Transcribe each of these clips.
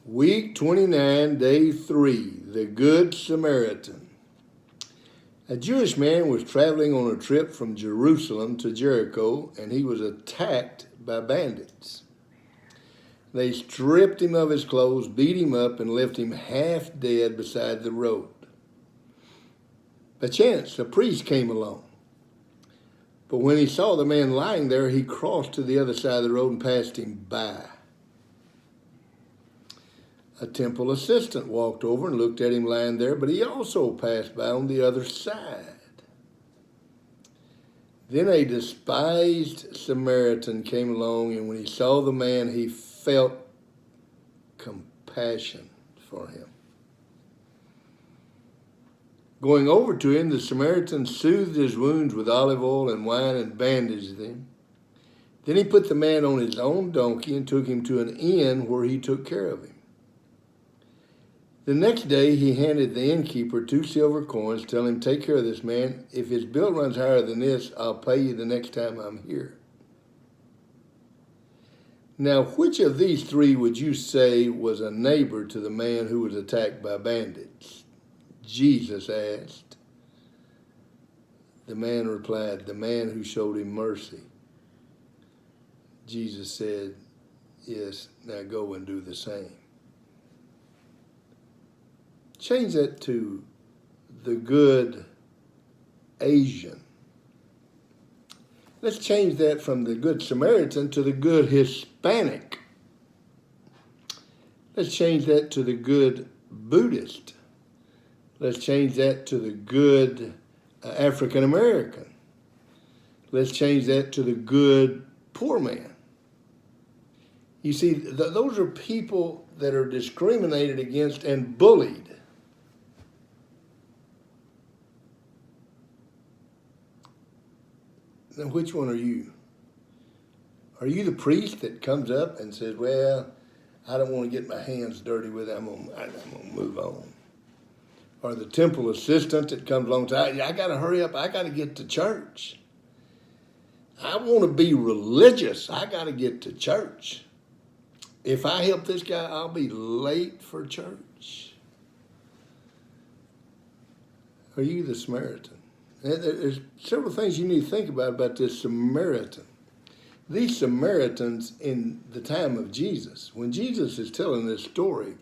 Week 29, day 3, the Good Samaritan. A Jewish man was traveling on a trip from Jerusalem to Jericho, and he was attacked by bandits. They stripped him of his clothes, beat him up, and left him half dead beside the road. By chance, a priest came along. But when he saw the man lying there, he crossed to the other side of the road and passed him by. A temple assistant walked over and looked at him lying there, but he also passed by on the other side. Then a despised Samaritan came along, and when he saw the man, he felt compassion for him. Going over to him, the Samaritan soothed his wounds with olive oil and wine and bandaged them. Then he put the man on his own donkey and took him to an inn where he took care of him. The next day, he handed the innkeeper 2 silver coins, telling him, "Take care of this man. If his bill runs higher than this, I'll pay you the next time I'm here." Now, which of these 3 would you say was a neighbor to the man who was attacked by bandits? Jesus asked. The man replied, "The man who showed him mercy." Jesus said, "Yes, now go and do the same." Change that to the good Asian. Let's change that from the good Samaritan to the good Hispanic. Let's change that to the good Buddhist. Let's change that to the good African American. Let's change that to the good poor man. You see, those are people that are discriminated against and bullied. Now, which one are you? Are you the priest that comes up and says, "Well, I don't want to get my hands dirty with it. I'm going to move on"? Or the temple assistant that comes along and says, "I got to hurry up. I got to get to church. I want to be religious. I got to get to church. If I help this guy, I'll be late for church." Are you the Samaritan? There's several things you need to think about this Samaritan. These Samaritans in the time of Jesus, when Jesus is telling this story,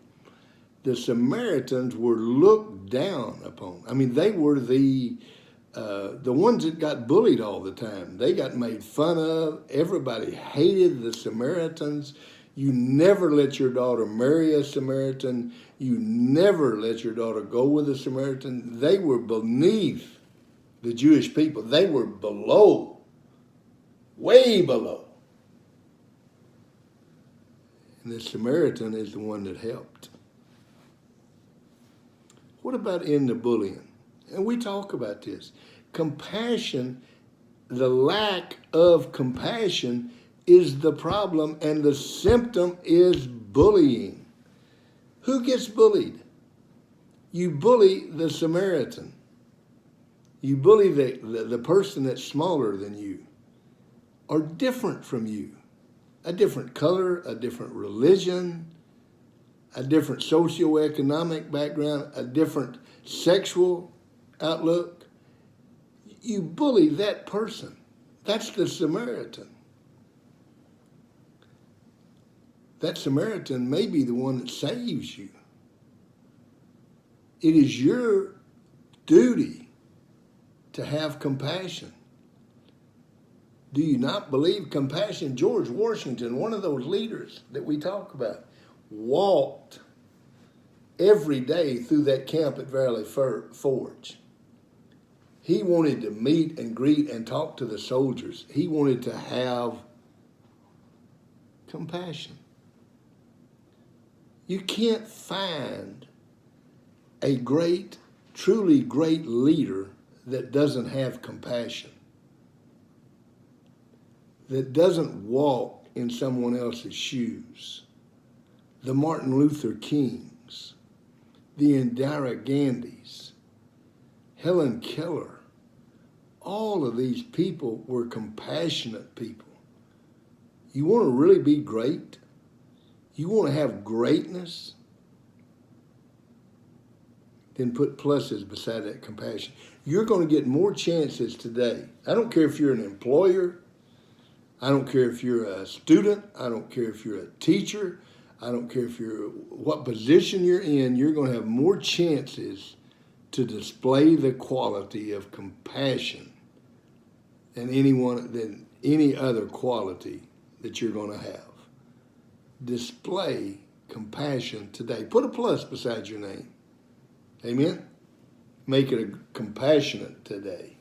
the Samaritans were looked down upon. I mean, they were the ones that got bullied all the time. They got made fun of. Everybody hated the Samaritans. You never let your daughter marry a Samaritan. You never let your daughter go with a Samaritan. They were beneath the Jewish people. They were below, way below. And the Samaritan is the one that helped. What about in the bullying? And we talk about this. Compassion, the lack of compassion is the problem, and the symptom is bullying. Who gets bullied? You bully the Samaritan. You bully the person that's smaller than you or different from you. A different color, a different religion, a different socioeconomic background, a different sexual outlook. You bully that person. That's the Samaritan. That Samaritan may be the one that saves you. It is your duty to have compassion. Do you not believe compassion? George Washington, one of those leaders that we talk about, walked every day through that camp at Valley Forge. He wanted to meet and greet and talk to the soldiers. He wanted to have compassion. You can't find a great, truly great leader that doesn't have compassion, that doesn't walk in someone else's shoes. The Martin Luther Kings, the Indira Gandhis, Helen Keller, all of these people were compassionate people. You want to really be great? You want to have greatness? Then put pluses beside that compassion. You're going to get more chances today. I don't care if you're an employer. I don't care if you're a student. I don't care if you're a teacher. I don't care if you're what position you're in. You're going to have more chances to display the quality of compassion than any other quality that you're going to have. Display compassion today. Put a plus beside your name. Amen? Make it a compassionate today.